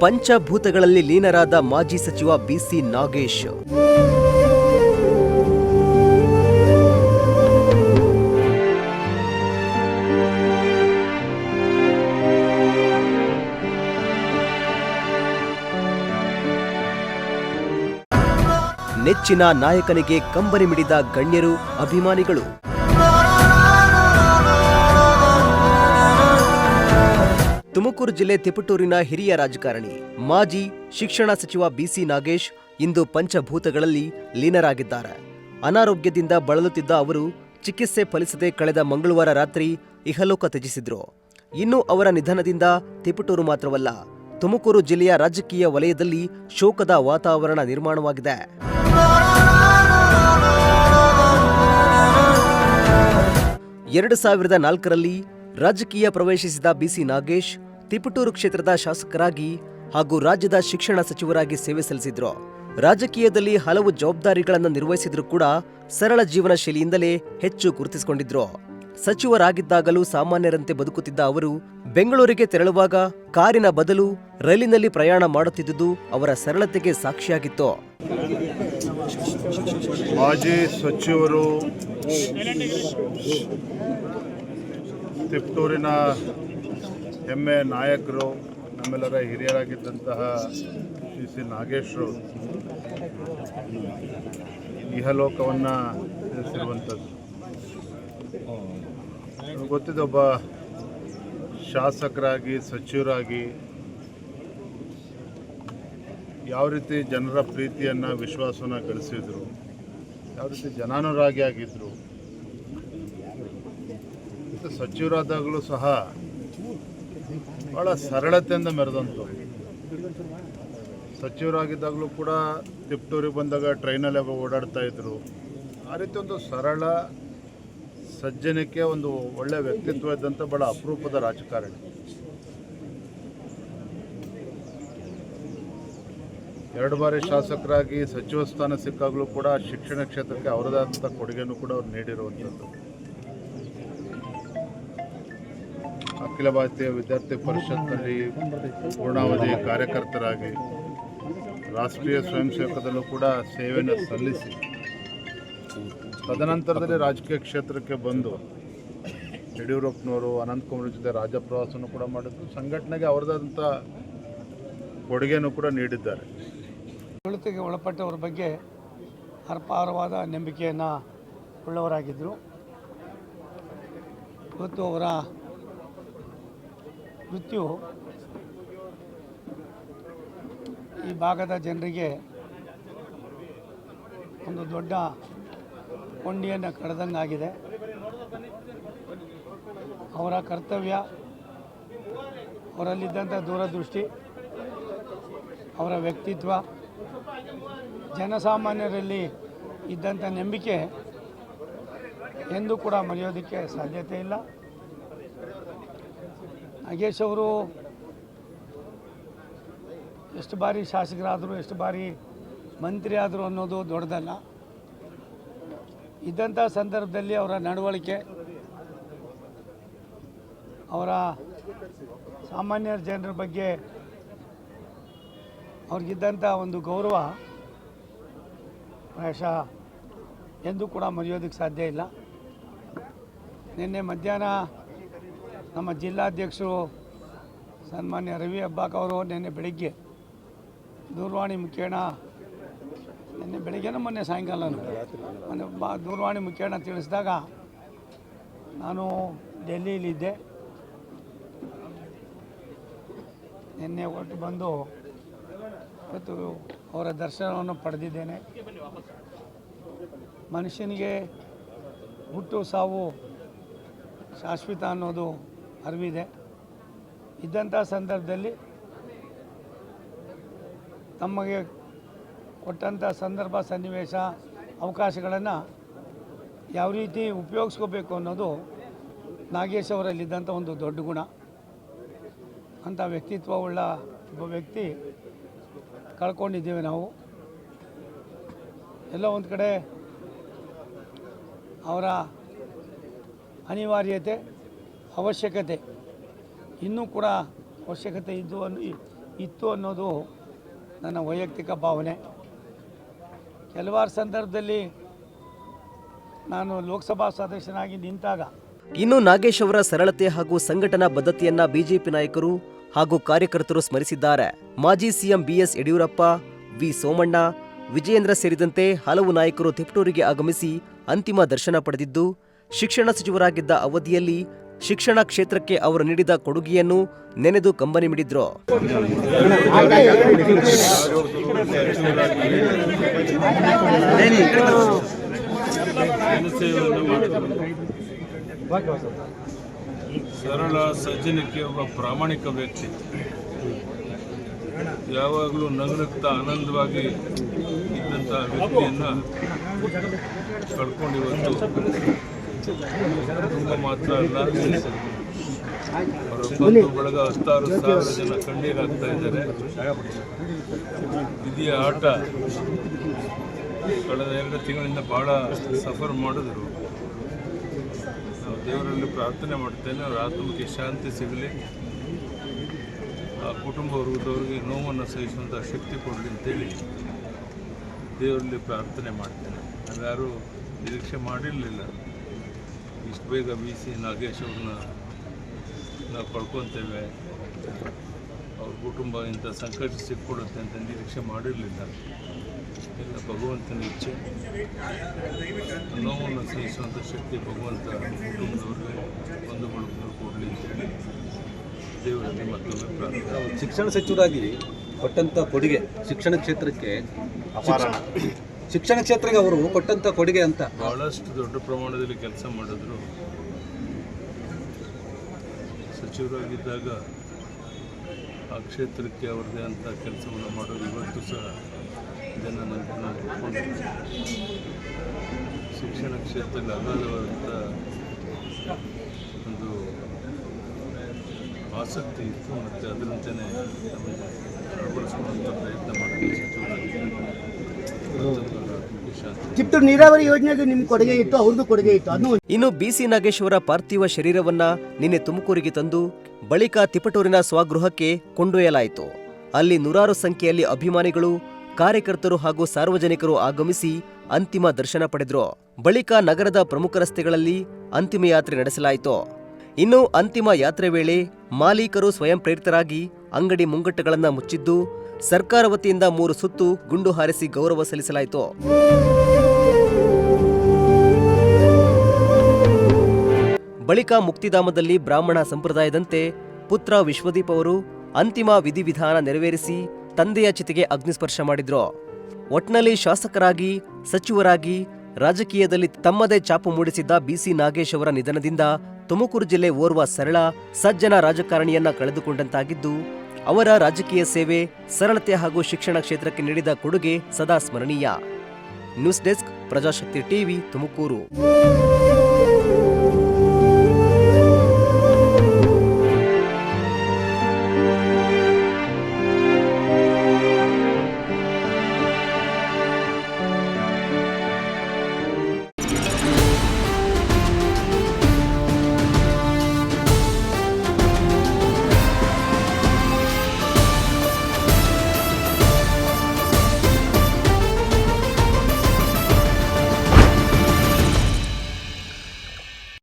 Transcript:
ಪಂಚಭೂತಗಳಲ್ಲಿ ಲೀನರಾದ ಮಾಜಿ ಸಚಿವ ಬಿಸಿ ನಾಗೇಶ್. ನೆಚ್ಚಿನ ನಾಯಕನಿಗೆ ಕಂಬನಿ ಮಿಡಿದ ಗಣ್ಯರು, ಅಭಿಮಾನಿಗಳು. ತುಮಕೂರು ಜಿಲ್ಲೆ ತಿಪಟೂರಿನ ಹಿರಿಯ ರಾಜಕಾರಣಿ, ಮಾಜಿ ಶಿಕ್ಷಣ ಸಚಿವ ಬಿಸಿ ನಾಗೇಶ್ ಇಂದು ಪಂಚಭೂತಗಳಲ್ಲಿ ಲೀನರಾಗಿದ್ದಾರೆ. ಅನಾರೋಗ್ಯದಿಂದ ಬಳಲುತ್ತಿದ್ದ ಅವರು ಚಿಕಿತ್ಸೆ ಫಲಿಸದೆ ಕಳೆದ ಮಂಗಳವಾರ ರಾತ್ರಿ ಇಹಲೋಕ ತ್ಯಜಿಸಿದ್ರು. ಇನ್ನು ಅವರ ನಿಧನದಿಂದ ತಿಪಟೂರು ಮಾತ್ರವಲ್ಲ, ತುಮಕೂರು ಜಿಲ್ಲೆಯ ರಾಜಕೀಯ ವಲಯದಲ್ಲಿ ಶೋಕದ ವಾತಾವರಣ ನಿರ್ಮಾಣವಾಗಿದೆ. 2004ರಲ್ಲಿ ರಾಜಕೀಯ ಪ್ರವೇಶಿಸಿದ ಬಿಸಿ ನಾಗೇಶ್ ತಿಪಟೂರು ಕ್ಷೇತ್ರದ ಶಾಸಕರಾಗಿ ಹಾಗೂ ರಾಜ್ಯದ ಶಿಕ್ಷಣ ಸಚಿವರಾಗಿ ಸೇವೆ ಸಲ್ಲಿಸಿದ್ರು. ರಾಜಕೀಯದಲ್ಲಿ ಹಲವು ಜವಾಬ್ದಾರಿಗಳನ್ನು ನಿರ್ವಹಿಸಿದ್ರು ಕೂಡ ಸರಳ ಜೀವನ ಶೈಲಿಯಿಂದಲೇ ಹೆಚ್ಚು ಗುರುತಿಸಿಕೊಂಡಿದ್ರು. ಸಚಿವರಾಗಿದ್ದಾಗಲೂ ಸಾಮಾನ್ಯರಂತೆ ಬದುಕುತ್ತಿದ್ದ ಅವರು ಬೆಂಗಳೂರಿಗೆ ತೆರಳುವಾಗ ಕಾರಿನ ಬದಲು ರೈಲಿನಲ್ಲಿ ಪ್ರಯಾಣ ಮಾಡುತ್ತಿದ್ದುದು ಅವರ ಸರಳತೆಗೆ ಸಾಕ್ಷಿಯಾಗಿತ್ತು. ಮಾಜಿ ಸಚಿವರು, ತಿಪಟೂರಿನ ಹೆಮ್ಮೆ ನಾಯಕರು, ನಮ್ಮೆಲ್ಲರ ಹಿರಿಯರಾಗಿದ್ದಂತಹ ಸಿ ನಾಗೇಶ್ರು ಇಹಲೋಕವನ್ನು ತಿಳಿಸಿರುವಂಥದ್ದು. ಗೊತ್ತಿದೆ, ಒಬ್ಬ ಶಾಸಕರಾಗಿ, ಸಚಿವರಾಗಿ ಯಾವ ರೀತಿ ಜನರ ಪ್ರೀತಿಯನ್ನು, ವಿಶ್ವಾಸವನ್ನು ಗಳಿಸಿದ್ರು, ಯಾವ ರೀತಿ ಜನಾನುರಾಗಿ ಆಗಿದ್ದರು. ಮತ್ತು ಸಚಿವರಾದಾಗಲೂ ಸಹ ಭಾಳ ಸರಳತೆಯಿಂದ ಮೆರೆದಂತು. ಸಚಿವರಾಗಿದ್ದಾಗಲೂ ಕೂಡ ತಿಪಟೂರಿಗೆ ಬಂದಾಗ ಟ್ರೈನಲ್ಲೇ ಓಡಾಡ್ತಾ ಇದ್ರು. ಆ ರೀತಿ ಒಂದು ಸರಳ ಸಜ್ಜನಿಕೆ, ಒಂದು ಒಳ್ಳೆಯ ವ್ಯಕ್ತಿತ್ವ ಇದ್ದಂಥ ಭಾಳ ಅಪರೂಪದ ರಾಜಕಾರಣಿ. 2 ಬಾರಿ ಶಾಸಕರಾಗಿ ಸಚಿವ ಸ್ಥಾನ ಸಿಕ್ಕಾಗಲೂ ಕೂಡ ಶಿಕ್ಷಣ ಕ್ಷೇತ್ರಕ್ಕೆ ಅವರದಾದಂಥ ಕೊಡುಗೆಯನ್ನು ಕೂಡ ಅವ್ರು ನೀಡಿರುವಂಥದ್ದು. ಅಖಿಲ ಭಾರತೀಯ ವಿದ್ಯಾರ್ಥಿ ಪರಿಷತ್ನಲ್ಲಿ ಪೂರ್ಣಾವಧಿ ಕಾರ್ಯಕರ್ತರಾಗಿ, ರಾಷ್ಟ್ರೀಯ ಸ್ವಯಂ ಸೇವಕದಲ್ಲೂ ಕೂಡ ಸೇವೆಯನ್ನು ಸಲ್ಲಿಸಿ, ತದನಂತರದಲ್ಲಿ ರಾಜಕೀಯ ಕ್ಷೇತ್ರಕ್ಕೆ ಬಂದು ಯಡಿಯೂರಪ್ಪನವರು, ಅನಂತಕುಮಾರ್ ಜೊತೆ ರಾಜ್ಯ ಪ್ರವಾಸವನ್ನು ಕೂಡ ಮಾಡಿದ್ದು, ಸಂಘಟನೆಗೆ ಅವರದಾದಂಥ ಕೊಡುಗೆಯನ್ನು ಕೂಡ ನೀಡಿದ್ದಾರೆ. ಆಡಳಿತಕ್ಕೆ ಒಳಪಟ್ಟವರ ಬಗ್ಗೆ ಅಪಾರವಾದ ನಂಬಿಕೆಯನ್ನು ಉಳ್ಳವರಾಗಿದ್ದರು. ಇವತ್ತು ಅವರ ಮೃತ್ಯು ಈ ಭಾಗದ ಜನರಿಗೆ ಒಂದು ದೊಡ್ಡ ಕೊಂಡಿಯನ್ನು ಕಳೆದಂಗಾಗಿದೆ. ಅವರ ಕರ್ತವ್ಯ, ಅವರಲ್ಲಿದ್ದಂಥ ದೂರದೃಷ್ಟಿ, ಅವರ ವ್ಯಕ್ತಿತ್ವ, ಜನಸಾಮಾನ್ಯರಲ್ಲಿ ಇದ್ದಂಥ ನಂಬಿಕೆ ಎಂದೂ ಕೂಡ ಮರೆಯೋದಕ್ಕೆ ಸಾಧ್ಯತೆ ಇಲ್ಲ. ನಾಗೇಶ್ ಅವರು ಎಷ್ಟು ಬಾರಿ ಶಾಸಕರಾದರು, ಎಷ್ಟು ಬಾರಿ ಮಂತ್ರಿ ಆದರು ಅನ್ನೋದು ದೊಡ್ಡದಲ್ಲ. ಇದ್ದಂಥ ಸಂದರ್ಭದಲ್ಲಿ ಅವರ ನಡವಳಿಕೆ, ಅವರ ಸಾಮಾನ್ಯ ಜನರ ಬಗ್ಗೆ ಅವ್ರಿಗಿದ್ದಂಥ ಒಂದು ಗೌರವ ಪ್ರಾಯಶಃ ಎಂದೂ ಕೂಡ ಮರೆಯೋದಕ್ಕೆ ಸಾಧ್ಯ ಇಲ್ಲ. ನಿನ್ನೆ ಮಧ್ಯಾಹ್ನ ನಮ್ಮ ಜಿಲ್ಲಾಧ್ಯಕ್ಷರು ಸನ್ಮಾನ್ಯ ರವಿ ಅಬ್ಬಾಕ್ ಅವರು ನಿನ್ನೆ ಬೆಳಿಗ್ಗೆ ದೂರವಾಣಿ ಮುಖೇನ, ನಿನ್ನೆ ಬೆಳಿಗ್ಗೆನೂ ಮೊನ್ನೆ ಸಾಯಂಕಾಲನೂ ದೂರವಾಣಿ ಮುಖೇನ ತಿಳಿಸಿದಾಗ ನಾನು ಡೆಲ್ಲಿಯಲ್ಲಿದ್ದೆ. ನಿನ್ನೆ ಹೊರಟು ಬಂದು ಇವತ್ತು ಅವರ ದರ್ಶನವನ್ನು ಪಡೆದಿದ್ದೇನೆ. ಮನುಷ್ಯನಿಗೆ ಹುಟ್ಟು ಸಾವು ಶಾಶ್ವತ ಅನ್ನೋದು ಅರಿವಿದೆ. ಇದ್ದಂಥ ಸಂದರ್ಭದಲ್ಲಿ ತಮಗೆ ಕೊಟ್ಟಂಥ ಸಂದರ್ಭ, ಸನ್ನಿವೇಶ, ಅವಕಾಶಗಳನ್ನು ಯಾವ ರೀತಿ ಉಪಯೋಗಿಸ್ಕೋಬೇಕು ಅನ್ನೋದು ನಾಗೇಶ್ ಅವರಲ್ಲಿದ್ದಂಥ ಒಂದು ದೊಡ್ಡ ಗುಣ. ಅಂಥ ವ್ಯಕ್ತಿತ್ವವುಳ್ಳ ಒಬ್ಬ ವ್ಯಕ್ತಿ ಕಳ್ಕೊಂಡಿದ್ದೇವೆ ನಾವು. ಎಲ್ಲ ಒಂದು ಕಡೆ ಅವರ ಅನಿವಾರ್ಯತೆ, ಅವಶ್ಯಕತೆ ಇನ್ನೂ ಕೂಡ ಅವಶ್ಯಕತೆ ಇತ್ತು ಅನ್ನೋದು ನನ್ನ ವೈಯಕ್ತಿಕ ಭಾವನೆ. ಕೆಲವಾರು ಸಂದರ್ಭದಲ್ಲಿ ನಾನು ಲೋಕಸಭಾ ಸದಸ್ಯನಾಗಿ ನಿಂತಾಗ ಇನ್ನು ನಾಗೇಶ್ ಅವರ ಸರಳತೆ ಹಾಗೂ ಸಂಘಟನಾ ಬದ್ಧತೆಯನ್ನ ಬಿಜೆಪಿ ನಾಯಕರು ಹಾಗೂ ಕಾರ್ಯಕರ್ತರು ಸ್ಮರಿಸಿದ್ದಾರೆ. ಮಾಜಿ CM BS Yediyurappa, V Somanna, Vijayendra ಸೇರಿದಂತೆ ಹಲವು ನಾಯಕರು ತಿಪಟೂರಿಗೆ ಆಗಮಿಸಿ ಅಂತಿಮ ದರ್ಶನ ಪಡೆದಿದ್ದು, ಶಿಕ್ಷಣ ಸಚಿವರಾಗಿದ್ದ ಅವಧಿಯಲ್ಲಿ ಶಿಕ್ಷಣ ಕ್ಷೇತ್ರಕ್ಕೆ ಅವರು ನೀಡಿದ ಕೊಡುಗೆಯನ್ನು ನೆನೆದು ಕಂಬನಿ ಮಿಡಿದ್ರು. ಸರಳ ಸಜ್ಜನಿಕೆ, ಒಬ್ಬ ಪ್ರಾಮಾಣಿಕ ವ್ಯಕ್ತಿ, ಯಾವಾಗಲೂ ನಗುನಗ್ತಾ ಆನಂದವಾಗಿ ಇದ್ದಂಥ ವ್ಯಕ್ತಿಯನ್ನು ಕಳ್ಕೊಂಡಿವತ್ತು ತುಂಬ ಮಾತ್ರ ಅಲ್ಲ, ಅವರ ಬಂಧು ಬಳಗ 16,000 ಜನ ಕಣ್ಣೀರಾಗ್ತಾ ಇದ್ದಾರೆ. ವಿಧಿಯ ಆಟ ಕಳೆದ 2 ತಿಂಗಳಿಂದ ಭಾಳ ಸಫರ್ ಮಾಡಿದ್ರು. ನಾವು ದೇವರಲ್ಲಿ ಪ್ರಾರ್ಥನೆ ಮಾಡ್ತೇನೆ, ಅವರ ಆತ್ಮಕ್ಕೆ ಶಾಂತಿ ಸಿಗಲಿ, ಆ ಕುಟುಂಬ ವರ್ಗದವ್ರಿಗೆ ನೋವನ್ನು ಸಹಿಸುವಂಥ ಶಕ್ತಿ ಕೊಡಲಿ ಅಂತೇಳಿ ದೇವರಲ್ಲಿ ಪ್ರಾರ್ಥನೆ ಮಾಡ್ತೇನೆ. ನಾವ್ಯಾರೂ ನಿರೀಕ್ಷೆ ಮಾಡಿರಲಿಲ್ಲ ಇಷ್ಟು ಬೇಗ BC ನಾಗೇಶ್ ಅವ್ರನ್ನ ನಾವು ಕಳ್ಕೊತೇವೆ, ಅವ್ರ ಕುಟುಂಬ ಇಂಥ ಸಂಕಟ ಸಿಕ್ಕೊಡುತ್ತೆ ಅಂತ ನಿರೀಕ್ಷೆ ಮಾಡಿರಲಿಲ್ಲ. ಎಲ್ಲ ಭಗವಂತನ ಇಚ್ಛೆ. ನೋವನ್ನು ಸಹಿಸುವಂಥ ಶಕ್ತಿ ಭಗವಂತ ಕುಟುಂಬದವ್ರಿಗೆ ಬಂಧು ಬಳಗದವ್ರು ಕೊಡಲಿ ಅಂತೇಳಿ ದೇವರಲ್ಲಿ ಮತ್ತೊಮ್ಮೆ ಪ್ರಾರ್ಥನೆ. ಶಿಕ್ಷಣ ಸಚಿವರಾಗಿ ಕೊಟ್ಟಂಥ ಕೊಡುಗೆ ಶಿಕ್ಷಣ ಕ್ಷೇತ್ರಕ್ಕೆ ಅವರು ಕೊಟ್ಟಂಥ ಕೊಡುಗೆ ಅಂತ ಭಾಳಷ್ಟು ದೊಡ್ಡ ಪ್ರಮಾಣದಲ್ಲಿ ಕೆಲಸ ಮಾಡಿದ್ರು. ಸಚಿವರಾಗಿದ್ದಾಗ ಆ ಕ್ಷೇತ್ರಕ್ಕೆ ಅವ್ರದ್ದೇ ಅಂತ ಕೆಲಸವನ್ನು ಮಾಡೋದು ಇವತ್ತು ಸಹ ಜನ ಒಪ್ಕೊಂಡಿದ್ದಾರೆ. ಶಿಕ್ಷಣ ಕ್ಷೇತ್ರದಲ್ಲಿ ಅಗಾಧವಾದಂಥ ಒಂದು ಆಸಕ್ತಿ ಇತ್ತು ಮತ್ತು ಅದರಂತೆಯೇ ನಮಗೆ ಅಳವಡಿಸುವಂಥ ಪ್ರಯತ್ನ ಮಾಡಿದ್ವಿ ಸಚಿವರಾಗಿದ್ದಾಗ. ಚಿತ್ತೂರು ನೀರಾವರಿ ಯೋಜನೆಗೆ ನಿಮ್ಮ ಕೊಡುಗೆ ಇತ್ತು, ಅವ್ರದ್ದು ಕೊಡುಗೆ ಇತ್ತು. ಅದನ್ನು ಇನ್ನು ಬಿಸಿ ನಾಗೇಶ್ ಅವರ ಪಾರ್ಥಿವ ಶರೀರವನ್ನ ನಿನ್ನೆ ತುಮಕೂರಿಗೆ ತಂದು ಬಳಿಕ ತಿಪಟೂರಿನ ಸ್ವಗೃಹಕ್ಕೆ ಕೊಂಡೊಯ್ಯಲಾಯಿತು. ಅಲ್ಲಿ ನೂರಾರು ಸಂಖ್ಯೆಯಲ್ಲಿ ಅಭಿಮಾನಿಗಳು, ಕಾರ್ಯಕರ್ತರು ಹಾಗೂ ಸಾರ್ವಜನಿಕರು ಆಗಮಿಸಿ ಅಂತಿಮ ದರ್ಶನ ಪಡೆದ್ರು. ಬಳಿಕ ನಗರದ ಪ್ರಮುಖ ರಸ್ತೆಗಳಲ್ಲಿ ಅಂತಿಮ ಯಾತ್ರೆ ನಡೆಸಲಾಯಿತು. ಇನ್ನು ಅಂತಿಮ ಯಾತ್ರೆ ವೇಳೆ ಮಾಲೀಕರು ಸ್ವಯಂ ಪ್ರೇರಿತರಾಗಿ ಅಂಗಡಿ ಮುಂಗಟ್ಟುಗಳನ್ನ ಮುಚ್ಚಿದ್ದು, ಸರ್ಕಾರ ವತಿಯಿಂದ 3 ಸುತ್ತು ಗುಂಡು ಹಾರಿಸಿ ಗೌರವ ಸಲ್ಲಿಸಲಾಯಿತು. ಬಳಿಕ ಮುಕ್ತಿಧಾಮದಲ್ಲಿ ಬ್ರಾಹ್ಮಣ ಸಂಪ್ರದಾಯದಂತೆ ಪುತ್ರ ವಿಶ್ವದೀಪ್ ಅವರು ಅಂತಿಮ ವಿಧಿವಿಧಾನ ನೆರವೇರಿಸಿ ತಂದೆಯ ಚಿತೆಗೆ ಅಗ್ನಿಸ್ಪರ್ಶ ಮಾಡಿದ್ರು. ಒಟ್ನಲ್ಲಿ ಶಾಸಕರಾಗಿ, ಸಚಿವರಾಗಿ, ರಾಜಕೀಯದಲ್ಲಿ ತಮ್ಮದೇ ಛಾಪು ಮೂಡಿಸಿದ್ದ ಬಿಸಿ ನಾಗೇಶ್ ಅವರ ನಿಧನದಿಂದ ತುಮಕೂರು ಜಿಲ್ಲೆ ಓರ್ವ ಸರಳ, ಸಜ್ಜನ ರಾಜಕಾರಣಿಯನ್ನ ಕಳೆದುಕೊಂಡಂತಾಗಿದ್ದು, ಅವರ ರಾಜಕೀಯ ಸೇವೆ, ಸರಳತೆ ಹಾಗೂ ಶಿಕ್ಷಣ ಕ್ಷೇತ್ರಕ್ಕೆ ನೀಡಿದ ಕೊಡುಗೆ ಸದಾ ಸ್ಮರಣೀಯ. News desk, Prajashakti TV, Tumakuru.